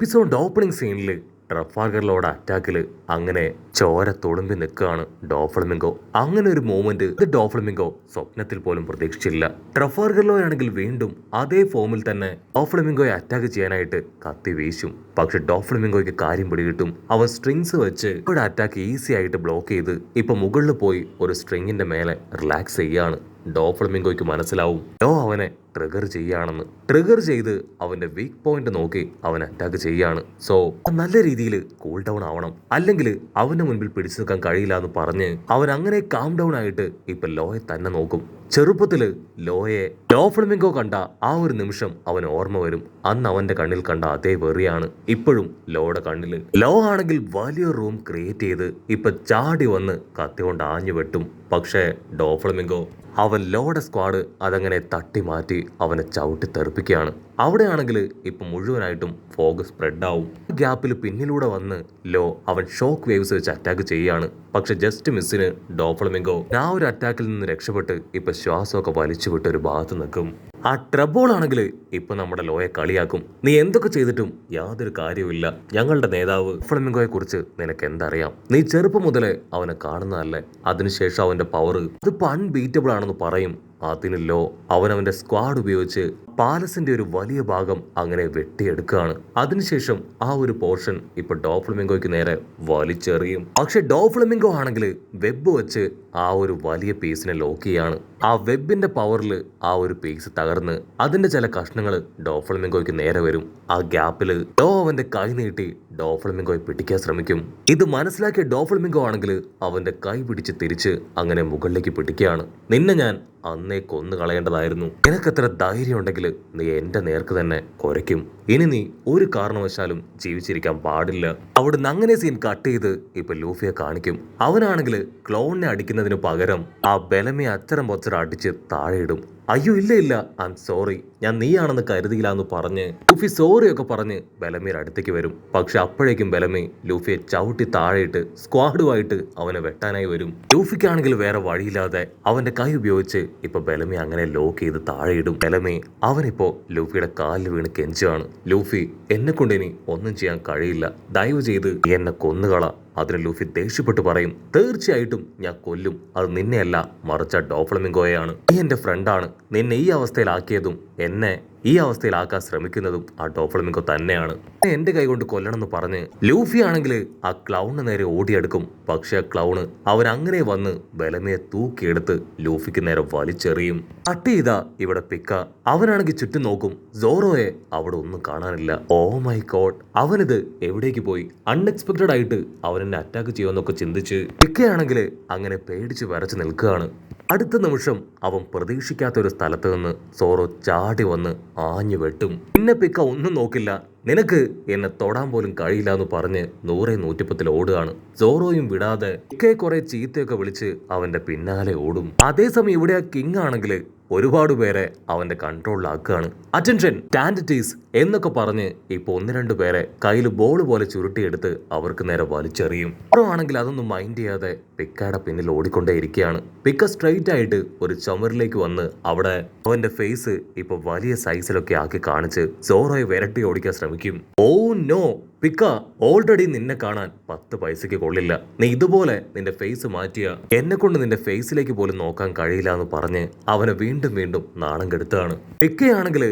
Episode opening സീനിൽ ട്രഫാൽഗറിലോട് അറ്റാക്കിൽ അങ്ങനെ ചോര തുളുമ്പി നിൽക്കുകയാണ് ഡോഫ്ലമിംഗോ. അങ്ങനെ ഒരു മൂമെന്റ് ഇത് ഡോഫ്ലമിംഗോ സ്വപ്നത്തിൽ പോലും പ്രതീക്ഷിച്ചില്ല. ട്രഫാൽഗറിലോയാണെങ്കിൽ വീണ്ടും അതേ ഫോമിൽ തന്നെ ഡോഫ്ലമിംഗോയെ അറ്റാക്ക് ചെയ്യാനായിട്ട് കത്തി വീശും. പക്ഷെ ഡോഫ്ലമിംഗോയ്ക്ക് കാര്യം പിടികിട്ടും. അവൻ സ്ട്രിങ്സ് വെച്ച് ഒരു അറ്റാക്ക് ഈസി ആയിട്ട് ബ്ലോക്ക് ചെയ്ത് ഇപ്പൊ മുകളിൽ പോയി ഒരു സ്ട്രിങ്ങിന്റെ മേലെ റിലാക്സ് ചെയ്യാണ്. ഡോഫ്ലമിംഗോയ്ക്ക് മനസ്സിലാവും ലോ അവനെ ട്രിഗർ ചെയ്യാണെന്ന്. ട്രിഗർ ചെയ്ത് അവന്റെ വീക്ക് പോയിന്റ് നോക്കി അവൻ അറ്റാക്ക് ചെയ്യാണ്. സോ നല്ല രീതിയിൽ കൂൾ ഡൗൺ ആവണം, അല്ലെങ്കിൽ അവന്റെ മുൻപിൽ പിടിച്ചു നിൽക്കാൻ കഴിയില്ല എന്ന് പറഞ്ഞ് അവൻ അങ്ങനെ കാം ഡൗൺ ആയിട്ട് ഇപ്പൊ ലോയെ തന്നെ നോക്കും. ചെറുപ്പത്തില് ലോയെ ഡോഫ്ലമിംഗോ കണ്ട ആ ഒരു നിമിഷം അവൻ ഓർമ്മ വരും. അന്ന് അവന്റെ കണ്ണിൽ കണ്ട അതേ വെറിയാണ് ഇപ്പോഴും ലോയുടെ കണ്ണില്. ലോ ആണെങ്കിൽ വലിയ റൂം ക്രിയേറ്റ് ചെയ്ത് ഇപ്പൊ ചാടി വന്ന് കത്തി കൊണ്ട് ആഞ്ഞു വെട്ടും. പക്ഷേ ഡോഫ്ലമിംഗോ അവൻ ലോയുടെ സ്ക്വാഡ് അതങ്ങനെ തട്ടി മാറ്റി അവനെ ചവിട്ടി തെറിപ്പിക്കുകയാണ്. അവിടെയാണെങ്കിൽ ഇപ്പൊ മുഴുവനായിട്ടും ഫോഗ് സ്പ്രെഡ് ആവും. ഗ്യാപ്പിൽ പിന്നിലൂടെ വന്ന് ലോ അവൻ ഷോക്ക് വേവ്സ് വെച്ച് അറ്റാക്ക് ചെയ്യാണ്. പക്ഷെ ജസ്റ്റ് മിസ്സിന് ഡോഫ്ലമിംഗോ ആ ഒരു അറ്റാക്കിൽ നിന്ന് രക്ഷപ്പെട്ട് ഇപ്പൊ ശ്വാസമൊക്കെ വലിച്ചു വിട്ട് ഒരു ഭാഗത്ത് നിൽക്കും. ആ ട്രബോൾ ആണെങ്കിൽ ഇപ്പൊ നമ്മുടെ ലോയെ കളിയാക്കും. നീ എന്തൊക്കെ ചെയ്തിട്ടും യാതൊരു കാര്യവുമില്ല. ഞങ്ങളുടെ നേതാവ് ഡോഫ്ലമിംഗോയെ കുറിച്ച് നിനക്ക് എന്തറിയാം? നീ ചെറുപ്പം മുതലേ അവനെ കാണുന്നതല്ലേ? അതിനുശേഷം അവന്റെ പവർ അതിപ്പോ അൺബീറ്റബിൾ ആണെന്ന് പറയും. അതിനല്ലോ അവനവന്റെ സ്ക്വാഡ് ഉപയോഗിച്ച് പാലസിന്റെ ഒരു വലിയ ഭാഗം അങ്ങനെ വെട്ടിയെടുക്കുകയാണ്. അതിനുശേഷം ആ ഒരു പോർഷൻ ഇപ്പൊ ഡോഫ്ലമിംഗോയ്ക്ക് നേരെ വലിച്ചെറിയും. പക്ഷെ ഡോഫ്ലമിംഗോ ആണെങ്കിൽ വെബ് വെച്ച് ആ ഒരു വലിയ പീസിനെ ലോക്ക് ചെയ്യാണ്. ആ വെബിന്റെ പവറിൽ ആ ഒരു പീസ് തകർന്ന് അതിന്റെ ചില കഷ്ണങ്ങൾ ഡോഫ്ലമിംഗോയ്ക്ക് നേരെ വരും. ആ ഗ്യാപ്പില് ലോ അവന്റെ കൈ നീട്ടി ഡോഫ്ലമിംഗോയെ പിടിക്കാൻ ശ്രമിക്കും. ഇത് മനസ്സിലാക്കിയ ഡോഫ്ലമിംഗോ ആണെങ്കിൽ അവന്റെ കൈ പിടിച്ച് തിരിച്ച് അങ്ങനെ മുകളിലേക്ക് പിടിക്കുകയാണ്. നിന്നെ ഞാൻ അന്നേ കൊന്നു കളയേണ്ടതായിരുന്നു. നിനക്കെത്ര ധൈര്യം ഉണ്ടെങ്കിൽ നീ എന്റെ നേർക്ക് തന്നെ കുരയ്ക്കും. ഇനി നീ ഒരു കാരണവശാലും ജീവിച്ചിരിക്കാൻ പാടില്ല. അവിടുന്ന് അങ്ങനെ സീൻ കട്ട് ചെയ്ത് ഇപ്പൊ ലൂഫിയെ കാണിക്കും. അവനാണെങ്കിൽ ക്ലോണിനെ അടിക്കുന്നതിന് പകരം ആ ബെലമയെ അച്ചരം പൊച്ചരം അടിച്ച് താഴെയിടും. അയ്യോ ഇല്ല ഇല്ല, ഐ എം സോറി, ഞാൻ നീയാണെന്ന് കരുതിയില്ല എന്ന് പറഞ്ഞ് ലൂഫി സോറി ഒക്കെ പറഞ്ഞ് ബെലമയുടെ അടുത്തേക്ക് വരും. പക്ഷെ അപ്പോഴേക്കും ബെലമി ലൂഫിയെ ചവിട്ടി താഴെയിട്ട് സ്ക്വാഡുമായിട്ട് അവനെ വെട്ടാനായി വരും. ലൂഫിക്കാണെങ്കിൽ വേറെ വഴിയില്ലാതെ അവന്റെ കൈ ഉപയോഗിച്ച് ഇപ്പൊ ബെലമി അങ്ങനെ ലോക്ക് ചെയ്ത് താഴെയിടും. ബെലമി അവനിപ്പോ ലൂഫിയുടെ കാലിൽ വീണ് കെഞ്ചുകയാണ്. ലൂഫി, എന്നെ കൊണ്ട് ഇനി ഒന്നും ചെയ്യാൻ കഴിയില്ല, ദയവ് ചെയ്ത് എന്നെ കൊന്നുകള. അതിന് ലൂഫി ദേഷ്യപ്പെട്ട് പറയും, തീർച്ചയായിട്ടും ഞാൻ കൊല്ലും. അത് നിന്നെയല്ല, മറിച്ച ഡോഫ്ലമിംഗോയെയാണ്. നീ എന്റെ ഫ്രണ്ടാണ്. നിന്നെ ഈ അവസ്ഥയിലാക്കിയതും എന്നെ ഈ അവസ്ഥയിലാക്കാൻ ശ്രമിക്കുന്നതും ആ ഡോഫ്ലമിംഗോ തന്നെയാണ്. എന്റെ കൈ കൊണ്ട് കൊല്ലണമെന്ന് പറഞ്ഞ് ലൂഫി ആണെങ്കിൽ ആ ക്ലൗണിന് നേരെ ഓടിയെടുക്കും. പക്ഷെ ആ ക്ലൗണ് അവൻ അങ്ങനെ വന്ന് ബെലമയെ തൂക്കിയെടുത്ത് ലൂഫിക്ക് നേരെ വലിച്ചെറിയും. കട്ട് ചെയ്താ ഇവിടെ പിക്ക. അവനാണെങ്കിൽ ചുറ്റും നോക്കും. സോറോയെ അവിടെ ഒന്നും കാണാനില്ല. ഓ മൈ ഗോഡ്, അവനിത് എവിടേക്ക് പോയി? അൺഎക്സ്പെക്ടഡ് ആയിട്ട് അവൻ എന്നെ അറ്റാക്ക് ചെയ്യുമെന്നൊക്കെ ചിന്തിച്ച് പിക്കയാണെങ്കിൽ അങ്ങനെ പേടിച്ച് വരച്ച് നിൽക്കുകയാണ്. അടുത്ത നിമിഷം അവൻ പ്രതീക്ഷിക്കാത്ത ഒരു സ്ഥലത്ത് നിന്ന് സോറോ ചാടി വന്ന് ആഞ്ഞു വെട്ടും. പിന്നെ പിക്ക ഒന്നും നോക്കില്ല. നിനക്ക് എന്നെ തൊടാൻ പോലും കഴിയില്ല എന്ന് പറഞ്ഞ് 100-110 ഓടുകയാണ്. സോറോയും വിടാതെ പിക്കയെ കുറെ ചീത്തയൊക്കെ വിളിച്ച് അവന്റെ പിന്നാലെ ഓടും. അതേസമയം ഇവിടെ ആ കിങ് ആണെങ്കിൽ ഒരുപാട് പേരെ അവന്റെ കൺട്രോളിലാക്കുകയാണ്. അറ്റൻഷൻ സ്റ്റാൻഡിറ്റീസ് എന്നൊക്കെ പറഞ്ഞ് ഇപ്പൊ 1-2 പേരെ കയ്യിൽ ബോൾ പോലെ ചുരുട്ടിയെടുത്ത് അവർക്ക് നേരെ വലിച്ചെറിയും. സോറോ ആണെങ്കിൽ അതൊന്നും മൈൻഡ് ചെയ്യാതെ പിക്കയുടെ പിന്നിൽ ഓടിക്കൊണ്ടേ ഇരിക്കുകയാണ്. പിക്ക സ്ട്രെയിറ്റ് ആയിട്ട് ഒരു ചുമരിലേക്ക് വന്ന് അവിടെ അവന്റെ ഫേസ് ഇപ്പൊ വലിയ സൈസിലൊക്കെ ആക്കി കാണിച്ച് സോറോയെ വിരട്ടി ഓടിക്കാൻ ശ്രമിക്കും. ഓ നോ പിക്ക, ഓൾറെഡി നിന്നെ കാണാൻ 10 പൈസയ്ക്ക് കൊള്ളില്ല. നീ ഇതുപോലെ നിന്റെ ഫേസ് മാറ്റിയ എന്നെ കൊണ്ട് നിന്റെ ഫേസിലേക്ക് പോലും നോക്കാൻ കഴിയില്ല എന്ന് പറഞ്ഞ് അവനെ വീണ്ടും വീണ്ടും നാണം കെടുത്താണ്. പിക്കയാണെങ്കിൽ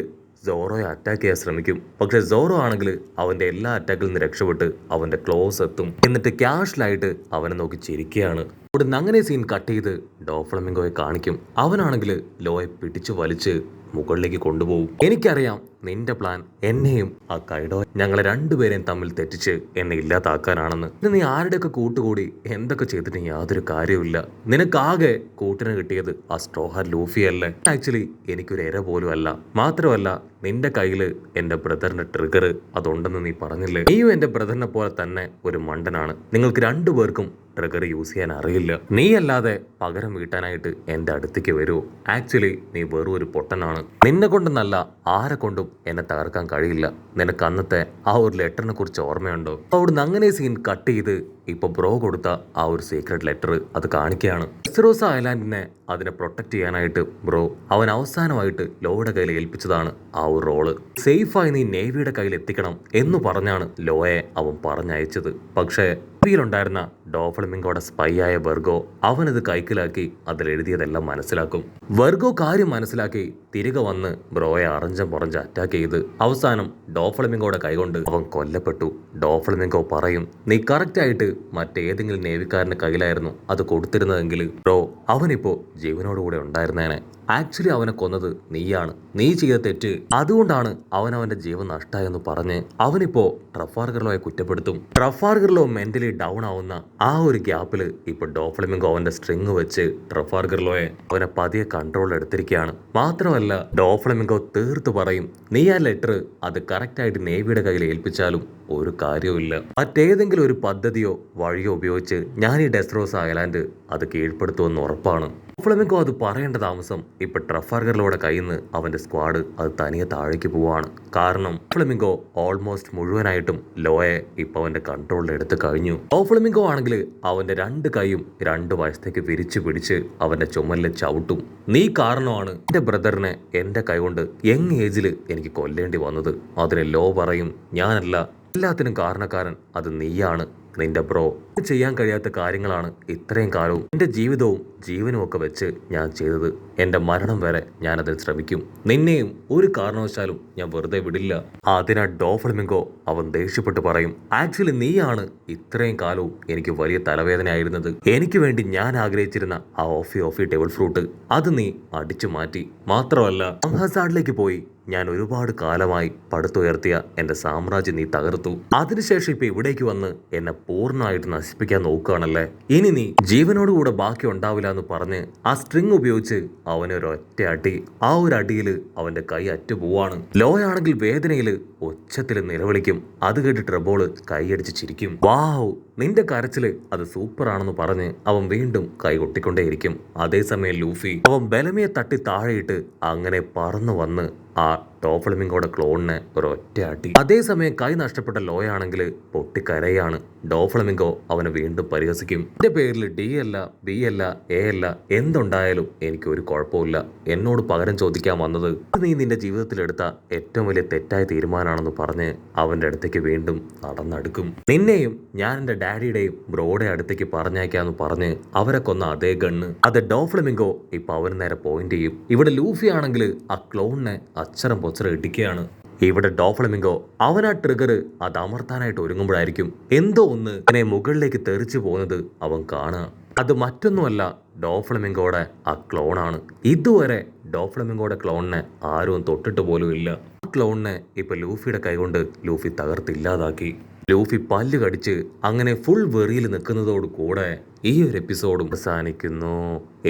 സോറോയെ അറ്റാക്ക് ചെയ്യാൻ ശ്രമിക്കും. പക്ഷെ സോറോ ആണെങ്കിൽ അവന്റെ എല്ലാ അറ്റാക്കിൽ നിന്ന് രക്ഷപ്പെട്ട് അവന്റെ ക്ലോസ് എത്തും. എന്നിട്ട് ക്യാഷ്ലായിട്ട് അവനെ നോക്കി ചിരിക്കുകയാണ്. അവിടുന്ന് അങ്ങനെ സീൻ കട്ട് ചെയ്ത് ഡോഫ്ലമിംഗോയെ കാണിക്കും. അവനാണെങ്കിൽ ലോയെ പിടിച്ചു വലിച്ച് മുകളിലേക്ക് കൊണ്ടുപോകും. എനിക്കറിയാം നിന്റെ പ്ലാൻ എന്നെയും ആ കൈഡോ ഞങ്ങളെ രണ്ടുപേരെയും തമ്മിൽ തെറ്റിച്ച് എന്നെ ഇല്ലാതാക്കാനാണെന്ന്. നീ ആരുടെയൊക്കെ കൂട്ടുകൂടി എന്തൊക്കെ ചെയ്തിട്ട് യാതൊരു കാര്യവുമില്ല. നിനക്കാകെ കൂട്ടിന് കിട്ടിയത് ആ സ്ട്രോഹർ ലൂഫിയല്ലേ? ആക്ച്വലി എനിക്കൊരു ഇര പോലും അല്ല. മാത്രമല്ല നിന്റെ കയ്യില് എന്റെ ബ്രദറിന്റെ ട്രിഗർ അതുണ്ടെന്ന് നീ പറഞ്ഞില്ലേ? നീയും എന്റെ ബ്രദറിനെ പോലെ തന്നെ ഒരു മണ്ടനാണ്. നിങ്ങൾക്ക് രണ്ടുപേർക്കും ട്രിഗർ യൂസ് ചെയ്യാൻ അറിയില്ല. നീ അല്ലാതെ പകരം വീട്ടാനായിട്ട് എന്റെ അടുത്തേക്ക് വരൂ. ആക്ച്വലി നീ വെറും ഒരു പൊട്ടനാണ്. നിന്നെ കൊണ്ടെന്നല്ല ആരെ കൊണ്ടും എന്നെ തകർക്കാൻ കഴിയില്ല. നിനക്ക് അന്നത്തെ ആ ഒരു ലെറ്ററിനെ കുറിച്ച് ഓർമ്മയുണ്ടോ? അവിടുന്ന് അങ്ങനെ സീൻ കട്ട് ചെയ്ത് ഇപ്പൊ ബ്രോ കൊടുത്ത ആ ഒരു സീക്രട്ട് ലെറ്റർ അത് കാണിക്കുകയാണ്. വെസ്റ്ററോസ ഐലാൻഡിനെ അതിനെ പ്രൊട്ടക്ട് ചെയ്യാനായിട്ട് ബ്രോ അവൻ അവസാനമായിട്ട് ലോയുടെ കയ്യിൽ ഏൽപ്പിച്ചതാണ് ആ ഒരു റോള്. സേഫായി നീ നേവിയുടെ കയ്യിൽ എത്തിക്കണം എന്ന് പറഞ്ഞാണ് ലോയെ അവൻ പറഞ്ഞയച്ചത്. പക്ഷേ ിലുണ്ടായിരുന്ന ഡോഫ്ലമിംഗോയുടെ സ്പൈ ആയ വെർഗോ അവനത് കൈക്കലാക്കി അതിൽ എഴുതിയതെല്ലാം മനസ്സിലാക്കും. വെർഗോ കാര്യം മനസ്സിലാക്കി തിരികെ വന്ന് ബ്രോയെ അറഞ്ചം പുറഞ്ച് അറ്റാക്ക് ചെയ്ത് അവസാനം ഡോഫ്ലമിംഗോയുടെ കൈകൊണ്ട് അവൻ കൊല്ലപ്പെട്ടു. ഡോഫ്ലമിംഗോ പറയും, നീ കറക്റ്റായിട്ട് മറ്റേതെങ്കിലും നേവിക്കാരന്റെ കയ്യിലായിരുന്നു അത് കൊടുത്തിരുന്നതെങ്കിൽ ബ്രോ അവനിപ്പോ ജീവനോടുകൂടെ ഉണ്ടായിരുന്നേനെ. ആക്ച്വലി അവനെ കൊന്നത് നീയാണ്, നീ ചെയ്ത തെറ്റ്, അതുകൊണ്ടാണ് അവന്റെ ജീവൻ നഷ്ടമായെന്ന് പറഞ്ഞ് അവനിപ്പോ ട്രഫാർഗർ ലോയെ കുറ്റപ്പെടുത്തും. ട്രഫാർഗർ ലോ മെന്റലി ഡൗൺ ആവുന്ന ആ ഒരു ഗ്യാപ്പിൽ ഇപ്പൊ ഡോഫ്ലമിംഗോ അവന്റെ സ്ട്രിങ് വെച്ച് ട്രഫാർഗർ ലോയെ അവനെ പതിയെ കൺട്രോൾ എടുത്തിരിക്കുകയാണ്. മാത്രമല്ല ഡോഫ്ലമിംഗോ തീർത്ത് പറയും, നീ ആ ലെറ്റർ അത് കറക്റ്റായിട്ട് നേവിയുടെ കയ്യിൽ ഏൽപ്പിച്ചാലും ഒരു കാര്യവുമില്ല. മറ്റേതെങ്കിലും ഒരു പദ്ധതിയോ വഴിയോ ഉപയോഗിച്ച് ഞാൻ ഈ ഡെസ്റോസ ഐലാൻഡ് അത് കീഴ്പ്പെടുത്തുമെന്ന് ഉറപ്പാണ്. ഫ്ലമിംഗോ അത് പറയേണ്ട താമസം ഇപ്പൊ ട്രഫാർഗറിലൂടെ കയ്യിൽ നിന്ന് അവന്റെ സ്ക്വാഡ് അത് തനിയെ താഴേക്ക് പോവാണ്. കാരണം ഫ്ലമിംഗോ ഓൾമോസ്റ്റ് മുഴുവനായിട്ടും ലോയെ ഇപ്പൊ അവന്റെ കൺട്രോളിൽ എടുത്ത് കഴിഞ്ഞു. ഫ്ലമിംഗോ ആണെങ്കിൽ അവന്റെ രണ്ട് കൈയും രണ്ട് വശത്തേക്ക് വിരിച്ചു പിടിച്ച് അവന്റെ ചുമലിൽ ചവിട്ടും. നീ കാരണമാണ് എന്റെ ബ്രദറിനെ എന്റെ കൈകൊണ്ട് യങ് ഏജിൽ എനിക്ക് കൊല്ലേണ്ടി വന്നത്. അതിന് ലോ പറയും, ഞാനല്ല, എല്ലാത്തിനും കാരണക്കാരൻ അത് നീയാണ്, നിന്റെ ബ്രോ. ചെയ്യാൻ കഴിയാത്ത കാര്യങ്ങളാണ് ഇത്രയും കാലവും എന്റെ ജീവിതവും ജീവനും ഒക്കെ വെച്ച് ഞാൻ ചെയ്തത്. എന്റെ മരണം വരെ ഞാനതിൽ ശ്രമിക്കും. നിന്നെയും ഒരു കാരണവശാലും ഞാൻ വെറുതെ വിടില്ല. അതിനാ ഡോഫ്ലമിംഗോ അവൻ ദേഷ്യപ്പെട്ട് പറയും, ആക്ച്വലി നീയാണ് ഇത്രയും കാലവും എനിക്ക് വലിയ തലവേദനയായിരുന്നത്. എനിക്ക് വേണ്ടി ഞാൻ ആഗ്രഹിച്ചിരുന്ന ആ ഓഫി ടേബിൾ ഫ്രൂട്ട് അത് നീ അടിച്ചു മാറ്റി. മാത്രമല്ല ഹസാർഡിലേക്ക് പോയി ഞാൻ ഒരുപാട് കാലമായി പടുത്തുയർത്തിയ എന്റെ സാമ്രാജ്യം നീ തകർത്തു. അതിനുശേഷം ഇപ്പൊ ഇവിടേക്ക് വന്ന് എന്നെ പൂർണ്ണമായിട്ട് നശിപ്പിക്കാൻ നോക്കുകയാണല്ലേ. ഇനി നീ ജീവനോടുകൂടെ ബാക്കി ഉണ്ടാവില്ല എന്ന് പറഞ്ഞ് ആ സ്ട്രിങ് ഉപയോഗിച്ച് അവനെ ഒരു ഒറ്റ അടി. ആ ഒരു അടിയിൽ അവന്റെ കൈ അറ്റുപോവാണ്. ലോയാണെങ്കിൽ വേദനയില് ഒച്ചത്തിൽ നിലവിളിക്കും. അത് കേട്ട് ട്രബോള് കൈയടിച്ച് ചിരിക്കും. വാവ്, നിന്റെ കരച്ചില് അത് സൂപ്പർ ആണെന്ന് പറഞ്ഞ് അവൻ വീണ്ടും കൈ കൊട്ടിക്കൊണ്ടേയിരിക്കും. അതേസമയം ലൂഫി അവൻ ബെലമിയെ തട്ടി താഴെയിട്ട് അങ്ങനെ പറന്നു വന്ന് ആ ഡോഫ്ലമിംഗോയുടെ ക്ലോണിനെ ഒരൊറ്റ അടി. അതേസമയം കൈ നഷ്ടപ്പെട്ട ലോയാണെങ്കിൽ പൊട്ടിക്കരയാണ്. ഡോഫ്ലമിംഗോ അവനെ വീണ്ടും പരിഹസിക്കും. എന്റെ പേരിൽ ഡി അല്ല, ബി അല്ല, എ അല്ല, എന്തുണ്ടായാലും എനിക്ക് ഒരു കുഴപ്പമില്ല. എന്നോട് പകരം ചോദിക്കാൻ വന്നത് നീ നിന്റെ ജീവിതത്തിലെടുത്ത ഏറ്റവും വലിയ തെറ്റായ തീരുമാനമാണെന്ന് പറഞ്ഞ് അവന്റെ അടുത്തേക്ക് വീണ്ടും നടന്നെടുക്കും. നിന്നെയും ഞാൻ എന്റെ ഡാഡിയുടെയും ബ്രോയുടെ അടുത്തേക്ക് പറഞ്ഞയക്കാന്ന് പറഞ്ഞ് അവരെ കൊന്ന അതേ ഗണ്ണ് അത് ഡോഫ്ലമിംഗോ ഇപ്പൊ അവന് നേരെ പോയിന്റ് ചെയ്യും. ഇവിടെ ലൂഫി ആണെങ്കിൽ ആ ക്ലോണിനെ അച്ചരം പൊച്ചരം ഇടിക്കുകയാണ്. ഇവിടെ ഡോഫ്ലമിംഗോ അവൻ ആ ട്രിഗർ അത് അമർത്താനായിട്ട് ഒരുങ്ങുമ്പോഴായിരിക്കും എന്തോ ഒന്ന് അതിനെ മുകളിലേക്ക് തെറിച്ചു പോകുന്നത് അവൻ കാണുക. അത് മറ്റൊന്നുമല്ല, ഡോഫ്ലമിംഗോയുടെ ആ ക്ലോണാണ്. ഇതുവരെ ഡോഫ്ലമിംഗോയുടെ ക്ലോണിനെ ആരും തൊട്ടിട്ട് പോലും ഇല്ല. ആ ക്ലോണിനെ ഇപ്പൊ ലൂഫിയുടെ കൈകൊണ്ട് ലൂഫി തകർത്തില്ലാതാക്കി. ലൂഫി പല്ല് കടിച്ച് അങ്ങനെ ഫുൾ വെറിയിൽ നിൽക്കുന്നതോട് കൂടെ ഈ ഒരു എപ്പിസോഡും അവസാനിക്കുന്നു.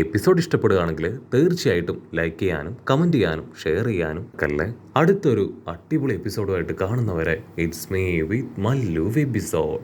എപ്പിസോഡ് ഇഷ്ടപ്പെടുകയാണെങ്കിൽ തീർച്ചയായിട്ടും ലൈക്ക് ചെയ്യാനും കമന്റ് ചെയ്യാനും ഷെയർ ചെയ്യാനും ഒക്കെ. അടുത്തൊരു അടിപൊളി എപ്പിസോഡുമായിട്ട് കാണുന്നവരെ it's me with Mallu episode.